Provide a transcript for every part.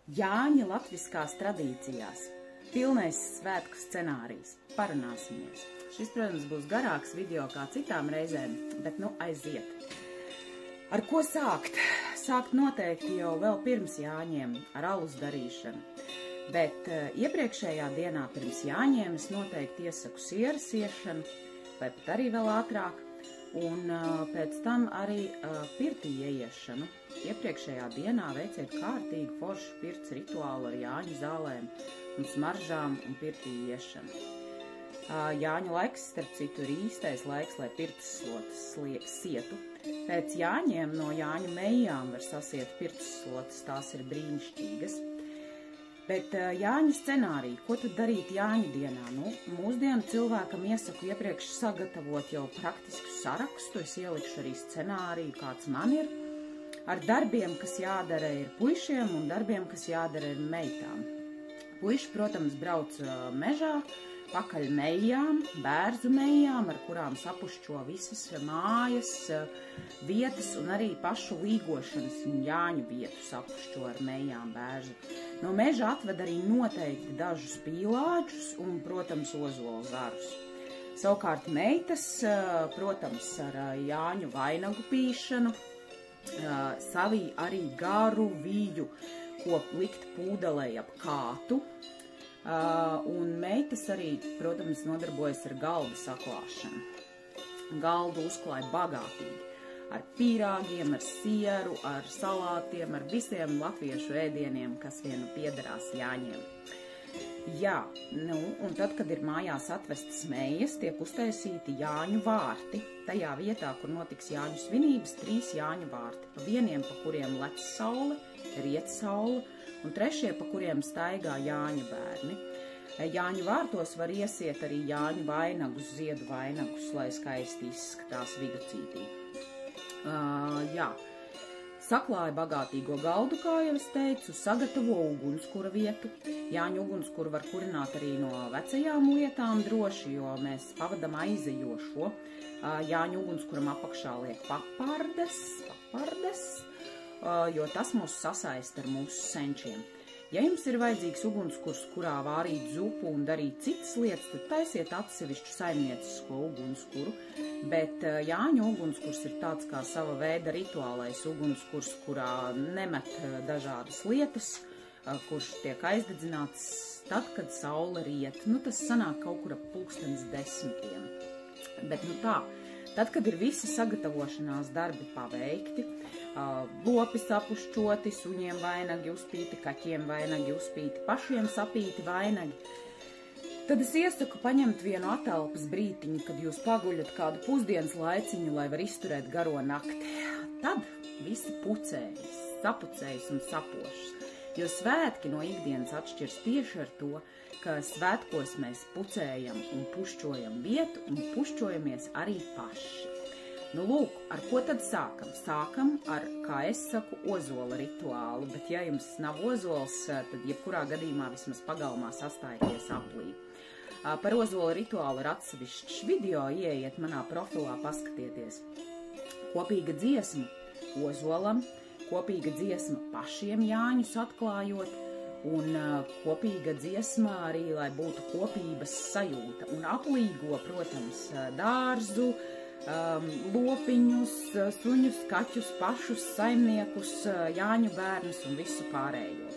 Jāņa latviskās tradīcijās. Pilnais svētku scenārijs. Parunāsimies. Šis, protams, būs garāks video kā citām reizēm, bet nu aiziet. Ar ko sākt? Sākt noteikti jau vēl pirms Jāņiem ar alus darīšanu. Bet iepriekšējā dienā pirms Jāņiem es noteikti iesaku sieras iešanu, vai pat arī vēl ātrāk. Un pēc tam arī pirtī ieiešanu. Iepriekšējā dienā veiciet kārtīgu foršu pirts rituālu ar Jāņu zālēm un smaržām un pirtī ieiešanu. Jāņu laiks, starp citu, ir īstais laiks, lai pirts slotas sietu. Pēc Jāņiem no Jāņu mejām var sasiet pirts slotas, tās ir brīnišķīgas. Bet Jāņu scenāriju, ko tad darīt Jāņu dienā? Nu, mūsdienu cilvēkam iesaku iepriekš sagatavot jau praktisku sarakstu, es ielikšu arī scenāriju, kāds man ir, ar darbiem, kas jādara ir puišiem un darbiem, kas jādara ir meitām. Puiši, protams, brauc mežā, pakaļ mejām, bērzu mejām, ar kurām sapušķo visas mājas vietas un arī pašu līgošanas un Jāņu vietu sapušķo ar mejām bērzu. No meža atved arī noteikti dažus pīlāģus un, protams, ozolu zarus. Savukārt meitas, protams, ar Jāņu vainagu pīšanu, savī arī garu viju, ko likt pūdelē ap kātu. Un meitas arī, protams, nodarbojas ar galda saklāšanu. Galdu uzklāja bagātīgi. Ar pīrāgiem, ar sieru, ar salātiem, ar visiem latviešu ēdieniem, kas vienu piederās Jāņiem. Jā, nu, un tad, kad ir mājās atvestas mejas, tiek uztaisīti Jāņu vārti. Tajā vietā, kur notiks Jāņu svinības, 3 Jāņu vārti. Pa vieniem, pa kuriem lec saule, riet saule, un 3, pa kuriem staigā Jāņu bērni. Jāņu vārtos var iesiet arī Jāņu vainagus, ziedu vainagus, lai skaisti izskatās viducītī. Jā, saklāja bagātīgo galdu, kā jau es teicu, sagatavo ugunskura vietu. Jāņu ugunskura var kurināt arī no vecajām lietām droši, jo mēs pavadam aizejošo. Jāņu ugunskuram apakšā liek papardes, jo tas mūs sasaista ar mūsu senčiem. Ja jums ir vajadzīgs ugunskurs, kurā vārīt zupu un darīt citas lietas, tad taisiet atsevišķu saimniecisko ugunskuru, bet Jāņu ugunskurs ir tāds kā sava veida rituālais ugunskurs, kurā nemet dažādas lietas, kurš tiek aizdedzināts tad, kad saule riet. Nu, tas sanāk kaut kur ap 10:00. Bet nu tā, tad, kad ir visi sagatavošanās darbi paveikti, lopi sapušķoti, suņiem vainagi uzpīti, kaķiem vainagi uzpīti, pašiem sapīti vainagi, tad es iesaku paņemt vienu atelpas brītiņu, kad jūs paguļat kādu pusdienas laiciņu, lai var izturēt garo nakti. Tad visi pucējas, sapucējas un sapošas, jo svētki no ikdienas atšķirs tieši ar to, ka svētkos mēs pucējam un pušķojam vietu un pušķojamies arī paši. Nu, lūk, ar ko tad sākam? Sākam ar, kā es saku, ozola rituālu, bet ja jums nav ozols, tad jebkurā gadījumā vismaz pagalmā sastājieties aplī. Par ozola rituālu ir atsevišķs video, ieiet manā profilā, paskatieties. Kopīga dziesma ozolam, kopīga dziesma pašiem Jāņus atklājot, un kopīga dziesma arī, lai būtu kopības sajūta. Un aplīgo, protams, dārzu, lopiņus, suņus, kaķus, pašus saimniekus, Jāņu bērnus un visu pārējo.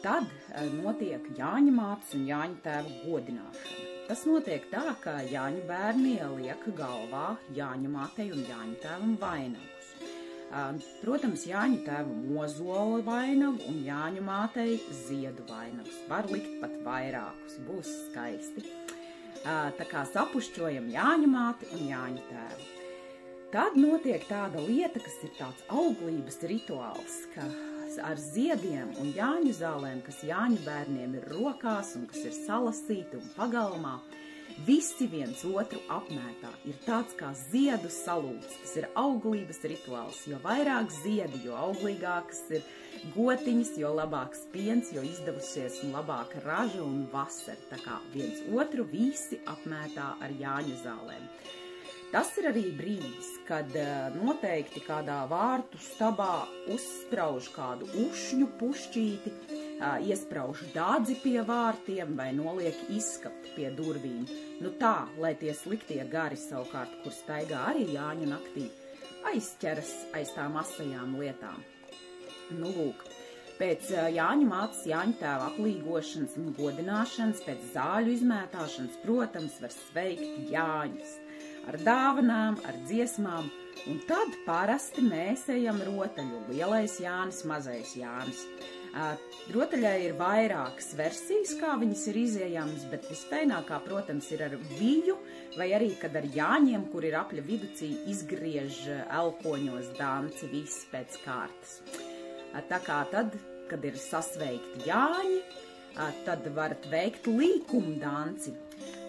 Tad notiek Jāņu mātes un Jāņu tēva godināšana. Tas notiek tā, ka Jāņu bērni liek galvā Jāņu mātei un Jāņu tēvam vainagus. Protams, Jāņu tēvam ozola vainagu un Jāņu mātei ziedu vainagus. Var likt pat vairākus, būs skaisti. Tā kā sapušķojam Jāņu māti un Jāņu tēvu. Tad notiek tāda lieta, kas ir tāds auglības rituāls, ka ar ziediem un Jāņu zālēm, kas Jāņu bērniem ir rokās un kas ir salasīti un pagalmā, visi viens otru apmētā. Ir tāds kā ziedu salūts, tas ir auglības rituāls. Jo vairāk ziedi, jo auglīgākas ir gotiņas, jo labāks piens, jo izdevusies un labāka raža un vasara. Tā kā viens otru visi apmētā ar Jāņu zālēm. Tas ir arī brīdis, kad noteikti kādā vārtu stabā uzsprauž kādu ušņu pušķīti, iesprauž dādzi pie vārtiem vai noliek izskapti pie durvīm. Nu tā, lai tie sliktie gari savukārt, kur staigā arī Jāņu naktī, aizķeras aiz tām asajām lietām. Nu lūk, pēc Jāņu mātes, Jāņu tēva aplīgošanas un godināšanas, pēc zāļu izmētāšanas, protams, var sveikt Jāņus. Ar dāvanām, ar dziesmām, un tad parasti mēs ejam rotaļu, lielais Jānis, mazais Jānis. Rotaļai ir vairākas versijas, kā viņas ir izējamas, bet visfeinākā, protams, ir ar viju, vai arī, kad ar Jāņiem, kur ir apļa viducī, izgriež elkoņos danci visi pēc kārtas. Tā kā tad, kad ir sasveikti Jāņi, tad varat veikt līkumu danci.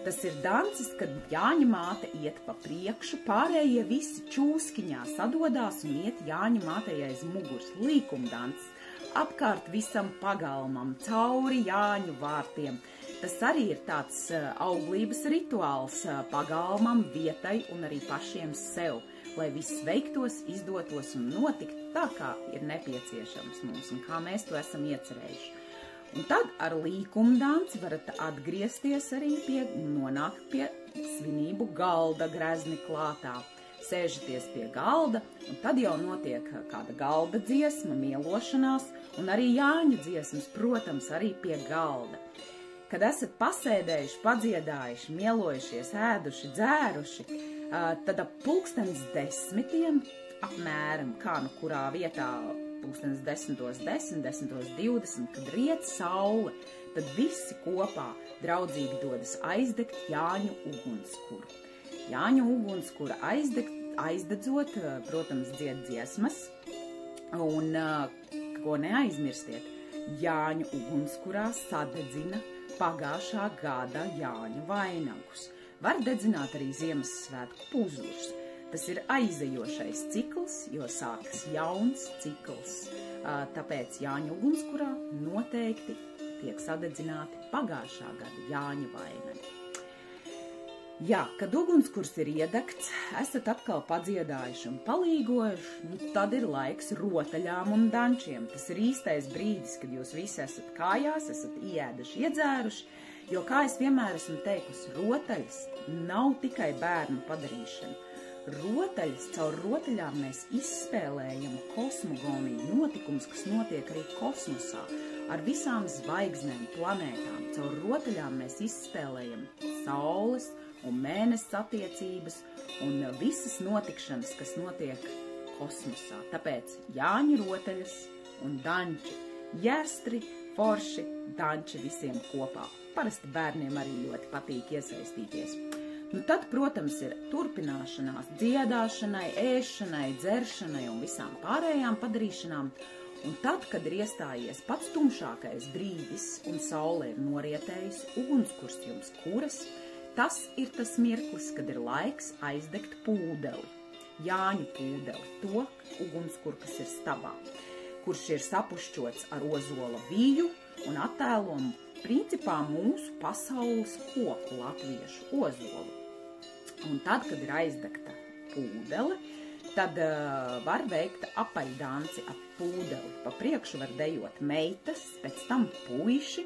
Tas ir dancis, kad Jāņa māte iet pa priekšu, pārējie visi čūskiņā sadodās un iet Jāņa mātei aiz muguras. Līkuma dancis apkārt visam pagalmam, cauri Jāņu vārtiem. Tas arī ir tāds auglības rituāls pagalmam, vietai un arī pašiem sev, lai viss veiktos, izdotos un notiktu tā, kā ir nepieciešams mums un kā mēs to esam iecerējuši. Un tad ar līkumu danci varat atgriezties arī nonākt pie svinību galda grezni klātā. Sēžaties pie galda, un tad jau notiek kāda galda dziesma, mielošanās, un arī Jāņu dziesmas, protams, arī pie galda. Kad esat pasēdējuši, padziedājuši, mielojušies, ēduši, dzēruši, tad ap 10:10 apmēram, kā nu kurā vietā, 10:10, 10:20, kad riet saule, tad visi kopā draudzīgi dodas aizdegt Jāņu ugunskura. Jāņu ugunskura aizdedzot, protams, dzied dziesmas, un, ko neaizmirstiet, Jāņu ugunskurā sadedzina pagājušā gada Jāņu vainagus. Var dedzināt arī Ziemassvētku puzurus. Tas ir aizejošais cikls, jo sākas jauns cikls. Tāpēc Jāņu ugunskurā noteikti tiek sadedzināti pagājušā gada Jāņu vainagi. Jā, kad ugunskurs ir iedegts, esat atkal padziedājuši un palīgojuši, tad ir laiks rotaļām un dančiem. Tas ir īstais brīdis, kad jūs visi esat kājās, esat iēduši, iedzēruši, jo, kā es vienmēr esmu teikusi, rotaļas nav tikai bērnu padarīšana. Rotaļas, caur rotaļām mēs izspēlējam kosmogoniju, notikums, kas notiek arī kosmosā, ar visām zvaigznēm, planētām. Caur rotaļām mēs izspēlējam saules un mēnesis attiecības un visas notikšanas, kas notiek kosmosā. Tāpēc Jāņu rotaļas un danči, jēstri, forši, danči visiem kopā. Parasti bērniem arī ļoti patīk iesaistīties. Nu tad, protams, ir turpināšanās dziedāšanai, ēšanai, dzeršanai un visām pārējām padarīšanām. Un tad, kad ir iestājies pats tumšākais brīdis un saule ir norietējusi, ugunskurs jums kuras, tas ir tas mirklis, kad ir laiks aizdegt pūdeli, Jāņu pūdeli, to ugunskuru, kas ir stabā, kurš ir sapušķots ar ozola viju un attēlo principā mūsu pasaules koku latviešu ozolu. Un tad, kad ir aizdegta pūdele, tad var veikt apaļdanci ap pūdeli. Pa priekšu var dejot meitas, pēc tam puiši,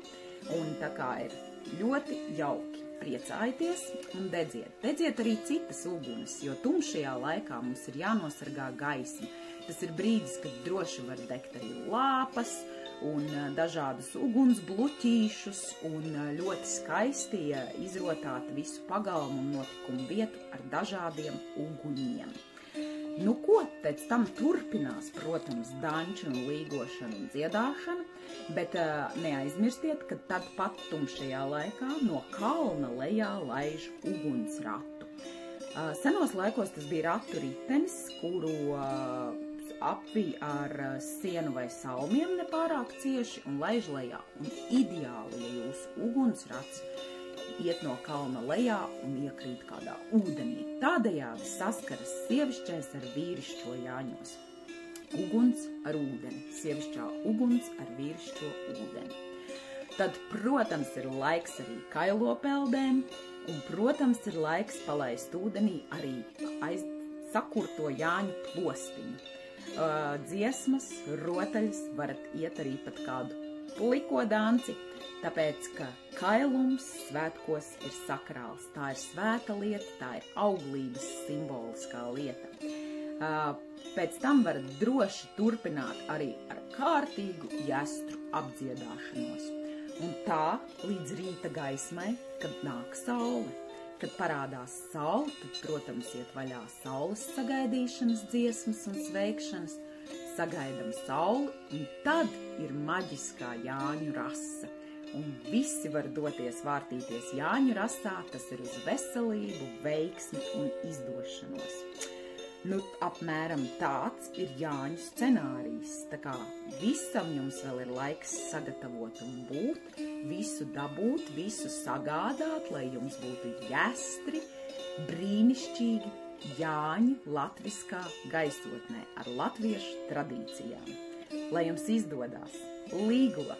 un tā kā ir ļoti jauki. Priecājieties un dedziet. Dedziet arī citas uguns, jo tumšajā laikā mums ir jānosargā gaisma. Tas ir brīdis, kad droši var degt arī lāpas, un dažādus uguns bluķīšus, un ļoti skaisti izrotāt visu pagalmu un notikumu vietu ar dažādiem uguņiem. Nu ko, pēc tam turpinās, protams, danči un līgošana un dziedāšana, bet neaizmirstiet, ka tad pat tumšajā laikā no kalna lejā laiž ugunsratu. Senos laikos tas bija ratu ritenis, kuru apvij ar sienu vai salmiem nepārāk cieši un laiž lejā. Un ideāli, ja jūsu ugunsrats iet no kalna lejā un iekrīt kādā ūdenī. Tādējādi saskaras sievišķais ar vīrišķo Jāņos. Uguns ar ūdeni, sievišķā uguns ar vīrišķo ūdeni. Tad, protams, ir laiks arī kailopeldēm, un, protams, ir laiks palaist ūdenī arī sakurto Jāņu plostiņu. Dziesmas, rotaļas, varat iet arī pat kādu pliko danci, tāpēc, ka kailums svētkos ir sakrāls. Tā ir svēta lieta, tā ir auglības simboliskā lieta. Pēc tam varat droši turpināt arī ar kārtīgu jastru apdziedāšanos. Un tā līdz rīta gaismai, kad nāk saule. Kad parādās saule, tad, protams, iet vaļā saules sagaidīšanas dziesmas un sveikšanas, sagaidam sauli, un tad ir maģiskā Jāņu rasa. Un visi var doties vārtīties Jāņu rasā, tas ir uz veselību, veiksmi un izdošanos. Nu, apmēram tāds ir Jāņu scenārijs, tā kā visam jums vēl ir laiks sagatavot un būt, visu dabūt, visu sagādāt, lai jums būtu jastri, brīnišķīgi Jāņi latviskā gaisotnē ar latviešu tradīcijām. Lai jums izdodas! Līgula!